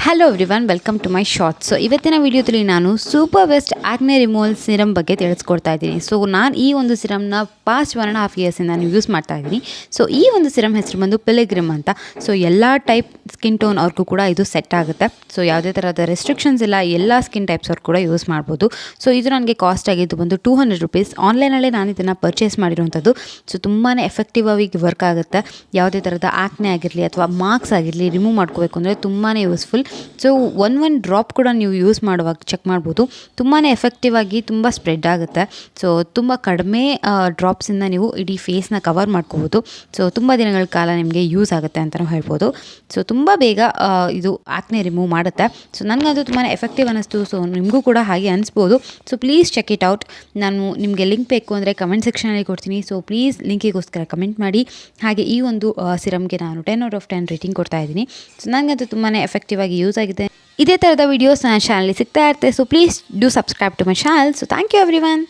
Hello everyone, welcome to my short. So ಇವತ್ತಿನ ವಿಡಿಯೋದಲ್ಲಿ ನಾನು super west acne removal serum ಬಗ್ಗೆ ತಿಳಿಸ್ಕೊಡ್ತಾ ಇದ್ದೀನಿ. ಸೊ ನಾನು ಈ ಒಂದು ಸಿರಮ್ನ ಪಾಸ್ಟ್ 1.5 ಇಯರ್ಸಿಂದ ನಾನು ಯೂಸ್ ಮಾಡ್ತಾ ಇದ್ದೀನಿ. ಸೊ ಈ ಒಂದು ಸಿರಮ್ ಹೆಸರು ಬಂದು ಪಿಲಿಗ್ರಿಮ್ ಅಂತ. ಸೊ ಎಲ್ಲ ಟೈಪ್ ಸ್ಕಿನ್ ಟೋನ್ ಅವ್ರಿಗೂ ಕೂಡ ಇದು ಸೆಟ್ ಆಗುತ್ತೆ. ಸೊ ಯಾವುದೇ ಥರದ ರೆಸ್ಟ್ರಿಕ್ಷನ್ಸ್ ಇಲ್ಲ, ಎಲ್ಲ ಸ್ಕಿನ್ ಟೈಪ್ಸ್ ಅವ್ರು ಕೂಡ ಯೂಸ್ ಮಾಡ್ಬೋದು. ಸೊ ಇದು ನನಗೆ ಕಾಸ್ಟ್ ಆಗಿದ್ದು ಬಂದು 200 ರೂಪೀಸ್. ಆನ್ಲೈನಲ್ಲೇ ನಾನು ಇದನ್ನು ಪರ್ಚೇಸ್ ಮಾಡಿರುವಂಥದ್ದು. ಸೊ ತುಂಬಾ ಎಫೆಕ್ಟಿವ್ ಆಗಿ ವರ್ಕ್ ಆಗುತ್ತೆ. ಯಾವುದೇ ಥರದ ಆಕ್ನೆ ಆಗಿರಲಿ ಅಥವಾ ಮಾರ್ಕ್ಸ್ ಆಗಿರಲಿ ರಿಮೂವ್ ಮಾಡ್ಕೋಬೇಕು ಅಂದರೆ ತುಂಬಾ ಯೂಸ್ಫುಲ್. ಸೊ ಒನ್ ಡ್ರಾಪ್ ಕೂಡ ನೀವು ಯೂಸ್ ಮಾಡುವಾಗ ಚೆಕ್ ಮಾಡ್ಬೋದು. ತುಂಬಾ ಎಫೆಕ್ಟಿವ್ ಆಗಿ ತುಂಬ ಸ್ಪ್ರೆಡ್ ಆಗುತ್ತೆ. ಸೊ ತುಂಬ ಕಡಿಮೆ ಡ್ರಾಪ್ಸಿಂದ ನೀವು ಇಡೀ ಫೇಸ್ನ ಕವರ್ ಮಾಡ್ಕೋಬೋದು. ಸೊ ತುಂಬ ದಿನಗಳ ಕಾಲ ನಿಮಗೆ ಯೂಸ್ ಆಗುತ್ತೆ ಅಂತಲೂ ಹೇಳ್ಬೋದು. ಸೊ ತುಂಬ ಬೇಗ ಇದು ಆಕ್ನೆ ರಿಮೂವ್ ಮಾಡುತ್ತೆ. ಸೊ ನನಗದು ತುಂಬಾ ಎಫೆಕ್ಟಿವ್ ಅನ್ನಿಸ್ತು. ಸೊ ನಿಮಗೂ ಕೂಡ ಹಾಗೆ ಅನಿಸ್ಬೋದು. So please check it out. ನಾನು ನಿಮಗೆ ಲಿಂಕ್ ಬೇಕು ಅಂದರೆ ಕಮೆಂಟ್ ಸೆಕ್ಷನಲ್ಲಿ ಕೊಡ್ತೀನಿ. ಸೊ ಪ್ಲೀಸ್ ಲಿಂಕಿಗೋಸ್ಕರ ಕಮೆಂಟ್ ಮಾಡಿ. ಹಾಗೆ ಈ ಒಂದು ಸಿರಮ್ಗೆ ನಾನು 10/10 ರೇಟಿಂಗ್ ಕೊಡ್ತಾ ಇದ್ದೀನಿ. ಸೊ ನನಗದು ತುಂಬಾ ಎಫೆಕ್ಟಿವ್ ಆಗಿ ಯೂಸ್ ಆಗಿದೆ. ಇದೇ ಥರದ ವೀಡಿಯೋಸ್ ನನ್ನ ಚಾನಲಲ್ಲಿ ಸಿಗ್ತಾ ಇರುತ್ತೆ. So please do subscribe to my channel. So thank you everyone.